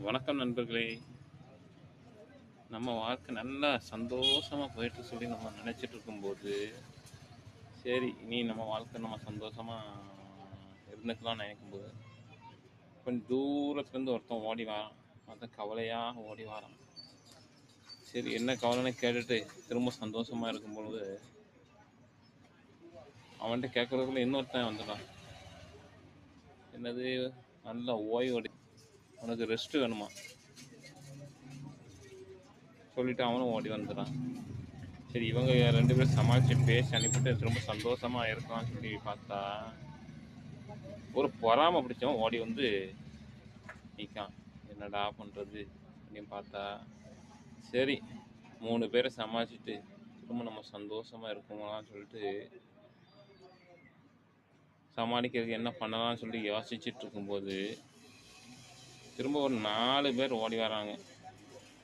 வணக்கம் நண்பர்களே. நம்ம வாழ்க்கை நல்லா சந்தோஷமா போயிட்டு சொல்லி நம்ம நினைச்சிட்டு இருக்கும்போது, சரி இனி நம்ம வாழ்க்கை நம்ம சந்தோஷமா இருந்துக்கலாம்னு நினைக்கும்போது, கொஞ்சம் தூரத்துலேருந்து ஒருத்தன் ஓடி வாரான். அதான் கவலையா ஓடி வாரான். சரி என்ன கவலைன்னு கேட்டுட்டு திரும்ப சந்தோஷமா இருக்கும்பொழுது, அவன்கிட்ட கேட்கறதுக்குள்ள இன்னொருத்தன் வந்துட்டான். என்னது, நல்லா ஓய்வு எடு, உனக்கு ரெஸ்ட் வேணுமா சொல்லிட்டு அவனும் ஓடி வந்துடுறான். சரி இவங்க 2 பேரும் சமாளித்து பேசி அனுப்பிட்டு திரும்ப சந்தோஷமா இருக்கலாம்னு சொல்லி பார்த்தா, ஒரு பொறாமை பிடிச்சவன் ஓடி வந்து நிற்கான். என்னடா பண்ணுறது அப்படின்னு பார்த்தா, சரி 3 பேரை சமாளிச்சுட்டு திரும்ப நம்ம சந்தோஷமா இருக்கோங்களான்னு சொல்லிட்டு சமாளிக்கிறதுக்கு என்ன பண்ணலாம்னு சொல்லி யோசிச்சுட்டு இருக்கும்போது, திரும்ப ஒரு 4 பேர் ஓடி வராங்க.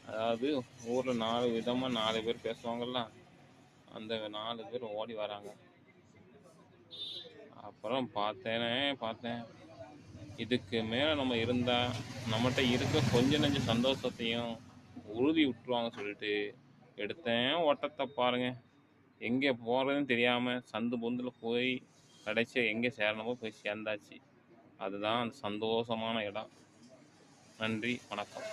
அதாவது ஊரில் 4 விதமாக 4 பேர் பேசுவாங்கள்ல, அந்த 4 பேர் ஓடி வராங்க. அப்புறம் பார்த்தேன், இதுக்கு மேலே நம்ம இருந்தால் நம்மகிட்ட இருக்கிற கொஞ்ச நெஞ்ச சந்தோஷத்தையும் உறுதி விட்டுருவாங்க சொல்லிட்டு எடுத்தேன் ஓட்டத்தை பாருங்க. எங்கே போகிறதுன்னு தெரியாமல் சந்து பொந்தில் போய் கடைசியாக எங்கே சேரணுமோ போய் சேர்ந்தாச்சு. அதுதான் அந்த சந்தோஷமான இடம். நன்றி, வணக்கம்.